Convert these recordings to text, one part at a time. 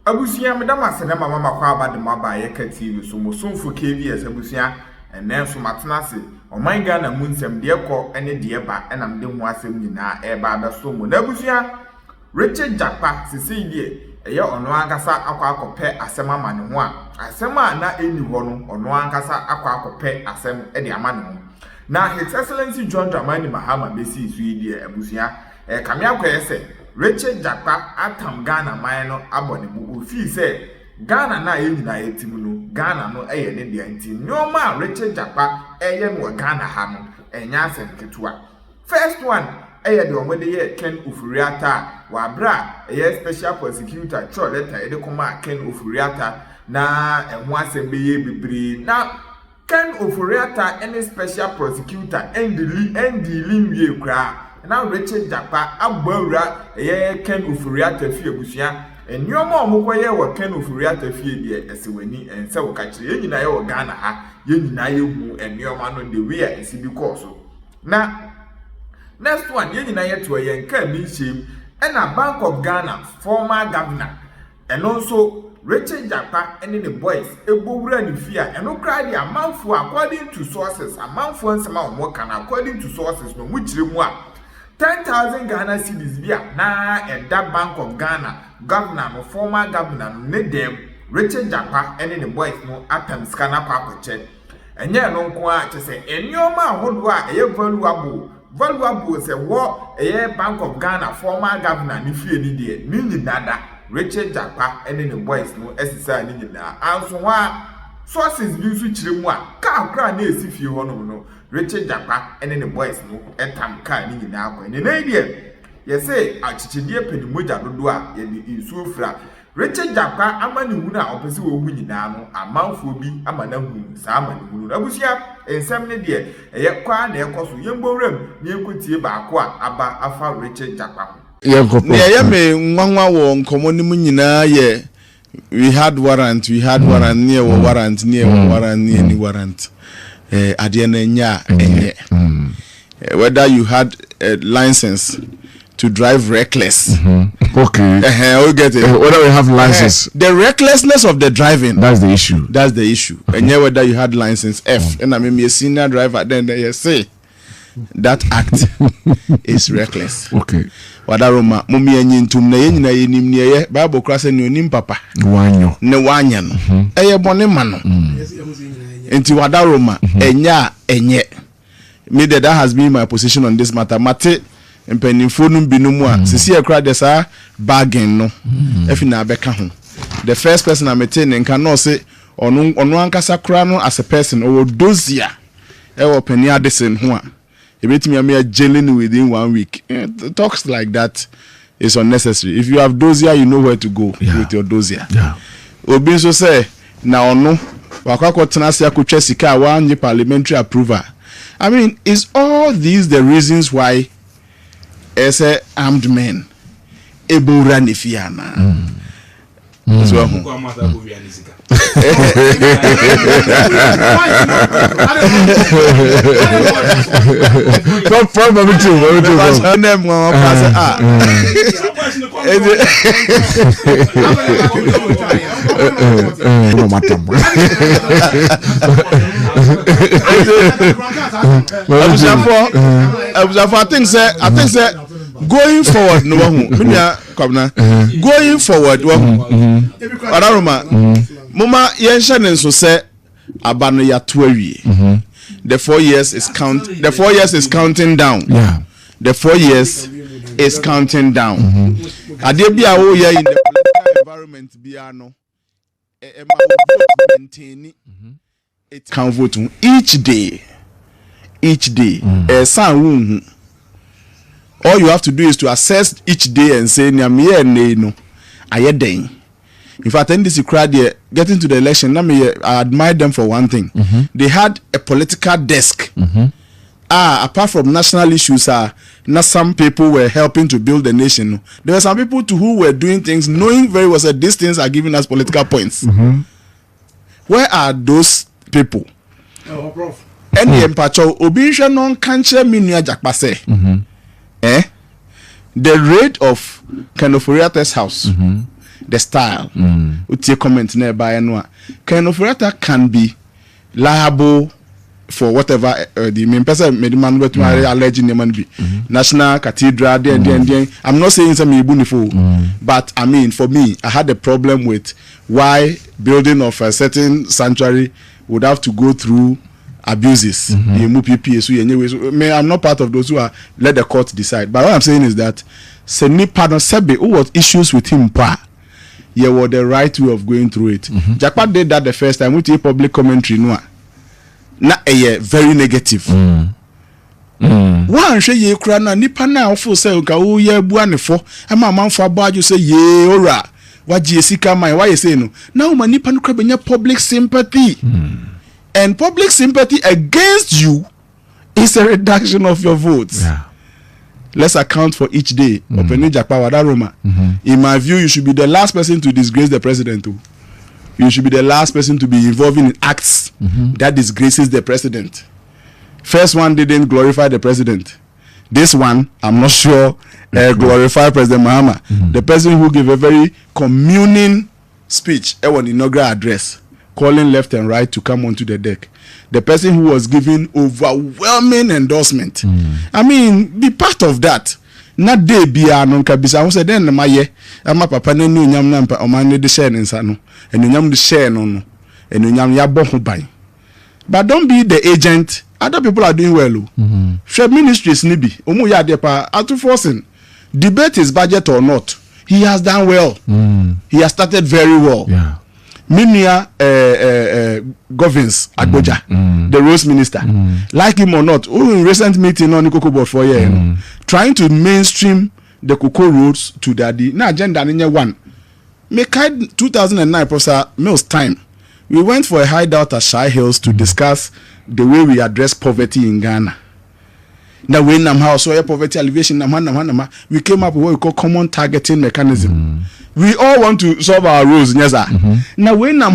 Abusia madam asene mama kwa aba de maba ye ka TV so mo sonfo KBS abusia enen so matena se oman Ghana mu nsem de kɔ ene de ba enam de ho asem nyina e ba da so mo na abusia Richard Jakpa sisi die eye ono ankasa akwa akɔpɛ asem ama ne ho a asem a na eni hɔ no ono ankasa akwa akɔpɛ asem e de ama ne ho na His Excellency John Dramani Mahama besi su die abusia kame akɔyɛ se Richard Jakpa atam Ghana man no abone bu ofi se Ghana na nyina yetimu no Ghana no eye ne de anti nyoma Richard Jakpa eye no Ghana ha no enya asenketua first one eye de omode ye Ken Ofuriata wa bra eye special prosecutor cho letter ede koma Ken Ofuriata na enho asembe ye bibiri na Ken Ofuriata any special prosecutor endili wie kra na Richard Jakpa agbawura eye Ken Ofuriata fi abusia enyoma omokoye wo Ken Ofuriata fi die esewani ense wo ka kire nyina ye wo Ghana ha ye nyina ye hu enyoma no de we a esi bi course na next one ye nyina ye to ye nka mi hiem na Bank of Ghana former governor and also Richard Jakpa and the boys ebowura ni fi a eno kra dia amanfo according to sources amanfo nsema o mo kan according to sources no mu kire mu a 10,000 Ghana cedis bia na that Bank of Ghana governor no former governor no ne dem Richard Jakpa and the boys no atam scanner pakoche enye no nko a chese enioma ahodo a eye valuable se wo eye Bank of Ghana former governor ni fie ni de ni nyinada Richard Jakpa and the boys no esisa ni nyina anso ho a sources bi nso kire mu a ka kra na esi fie ho no Richard Jakpa and the boys no etam ka ni nyina akọ ni na idie ye say achichidie penimoja dodo a ye ni isu fra Richard Jakpa amani hu na opese wo hu nyina no amanfo bi amana hu sa amani hu no abusia ensem ne de eye kwa na ekoso yembowram ni enkotie ba ko a aba afa Richard Jakpa ye me nwanwa wo nkomo ni mu nyina ye we had warrant near warrant near warrant ade na nya enye whether you had a license to drive reckless. Okay. We get it. Whether we have license. The recklessness of the driving. That's the issue. And yeah, whether you had license F. And I mean, a senior driver, then they say that act is reckless. Okay. Wadaroma, mumi enyintum na yenyi na yenim ne ye Bible krase ne onim papa. Wanyo. Ne wanya no. Eye bone ma no. Enti wadaroma enya enye. Me that has been my position on this matter. Mate mpenimfo no binumu a sisi ekra de sa bargain no efi na abeka ho the first person I met in nka no say onu ankasa kra no as a person o dozia e wo pani adesen ho a ebetimi am ya jailing within 1 week. Talks like that is unnecessary. If you have dozia, you know where to go with your dozia. Obi so say na onu wakwa tenase akotwa sika wa anye parliamentary approval. I mean, is all these the reasons why as a armed men able run if yana so I think say going forward no going forward Araroma mama yensha nenso se abano ya toawie the 4 years is counting down. The 4 years is counting down. Ade bia wo ya in the political environment bia no e ma vote maintain it can vote each day san all you have to do is to assess each day and say nyame no ayeden. In fact, in this crowd here, getting to the election, I admire them for one thing. They had a political desk. Apart from national issues, not some people were helping to build the nation. There were some people who were doing things, knowing very well that these things are giving us political points. Where are those people? Prof. Any empacho obisha non kanche minua Jakpa say. The raid of Ken Ofuriata's house the style. Utie comment nearby and kind of writer can be liable for whatever the main person made man but alleging the man be National Cathedral then. I'm not saying some but I mean for me I had a problem with why building of a certain sanctuary would have to go through abuses. I'm not part of those who are let the court decide. But what I'm saying is that Senipa no Sebe who was issues with him were the right way of going through it. Jakpa did that the first time with a public commentary na very negative. One say ye kra na nipa na ofo say nka wo ye bua ne fo e ma manfo abaju say ye ora waji sika man why you say no now ma nipa no kra benya public sympathy. And public sympathy against you is a reduction of your votes. Yeah. Let's account for each day. In my view, you should be the last person to disgrace the president too. You should be the last person to be involving in acts that disgraces the president. First one didn't glorify the president. This one, I'm not sure, glorify President Mahama. The person who gave a very communing speech on the inaugural address, calling left and right to come onto the deck. The person who was giving overwhelming endorsement. I mean, be part of that. Not they be anon kabisa. I said then my ama papa ne nu nyam na o man de share nsa no. And nyam de share no no. And nyam ya bo ho ban. But don't be the agent. Other people are doing well. Share ministries ni bi. Omo ya de pa atu forcing. Debate his budget or not. He has done well. He has started very well. Yeah. Minia Govins Agboja, the Rose Minister, like him or not, in recent meeting on the Cocoa Board for a year, trying to mainstream the cocoa roads to the agenda in year one. Make 2009 Professor Mills time. We went for a hideout at Shire Hills to discuss the way we address poverty in Ghana. Now when poverty alleviation, we came up with what we call common targeting mechanism. We all want to solve our roads, yes, sir. Now when we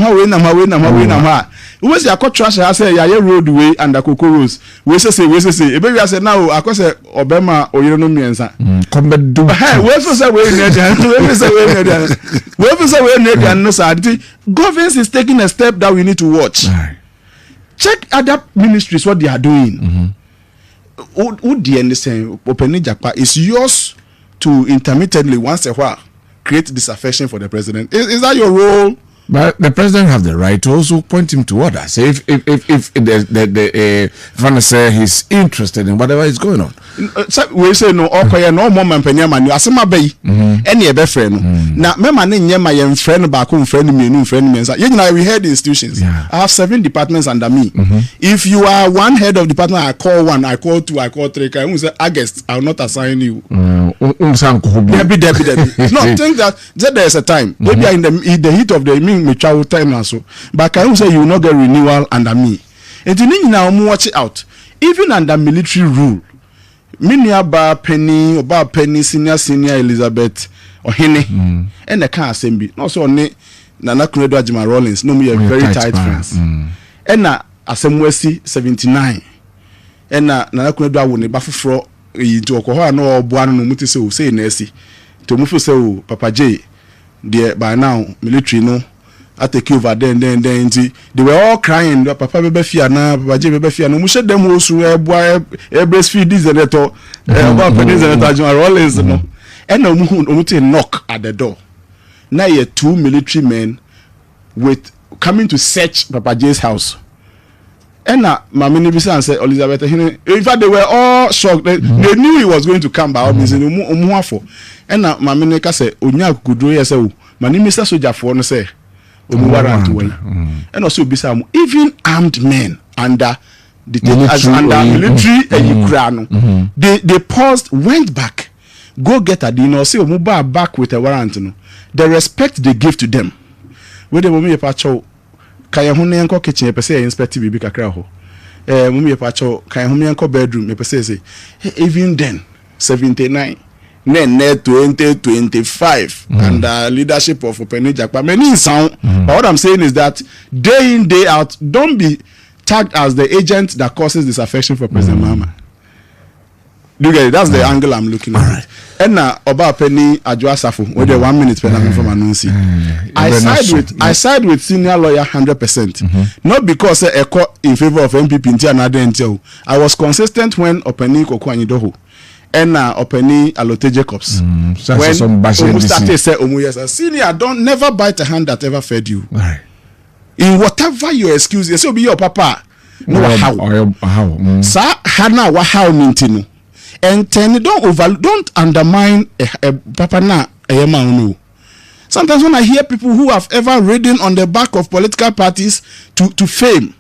say I got trash, I say yeah, roadway and the cocoa roads. We say, baby, I said now I say Obama or you know me answer. Come back do. Government is taking a step that we need to watch. Check other ministries what they are doing. Who the understand? Opening Jakpa is yours to intermittently once a while create disaffection for the president. Is that your role? But the president have the right to also point him to others. If the say he's interested in whatever is going on. We say no. Okay, no more man penyama. Asema bay. Any ebe friend. Now, me man nyema yen friend back home friend me no friend me. You know we head institutions. Yeah. I have 7 departments under me. If you are one head of department, I call 1, I call 2, I call 3. I say August, I will not assign you. Debbie. No, think that there is a time. Maybe in the heat of the me travel time and so. But I will say you will not get renewal under me. And you need now watch it out. Even under military rule. Minia ba penny senior Elizabeth or Hene and the car assembly. No so ne Nana Kunedo Ajima Rollins. No me very tight friends. And na Asemwesi 79. And na Nana Kunedo awone bafufro into okoho no oboa no muti say na esi. To mufu say Papa J there by now military no I take over then they were all crying Papa bebe fia na Papa J bebe fia no mu shed dem osu breastfeed this and that about pennies and that Rollins no and no mu knock at the door. Now you 2 military men with coming to search Papa J's house. And now Mamini Bisa and said Elizabeth, in fact they were all shocked. They knew he was going to come by all means in and now Mamini said Onya kudro yese mani Mr. Soja for no say and also Bisa even armed men under military and they paused, went back, go get a dinner, say Omuba back with a warrant. No, the respect they give to them. Where the mummy pacho kaya hune yanko kitchen pese inspect bibi kakra ho. Mummy pacho kaya hune yanko bedroom me pese say even then 79 then 2025 and leadership of Opening Jakpa many sound. But what I'm saying is that day in day out, don't be tagged as the agent that causes disaffection for President Mahama. Do you get it? That's the angle I'm looking at. Alright. And now about Penny Adjo Asafo, with the 1 minute penalty from Anunsi. I side with senior lawyer 100%. Not because I in favor of MPP until another until I was consistent when Openi Kokwanyi Doho. And now Openi Alote Jacobs. When Omu started say Omu yes, senior don't never bite a hand that ever fed you. Right. In whatever your excuse, you say be your papa. No how. Sa hana wa how nintino. And then don't undermine a papa na a no. Sometimes when I hear people who have ever ridden on the back of political parties to fame,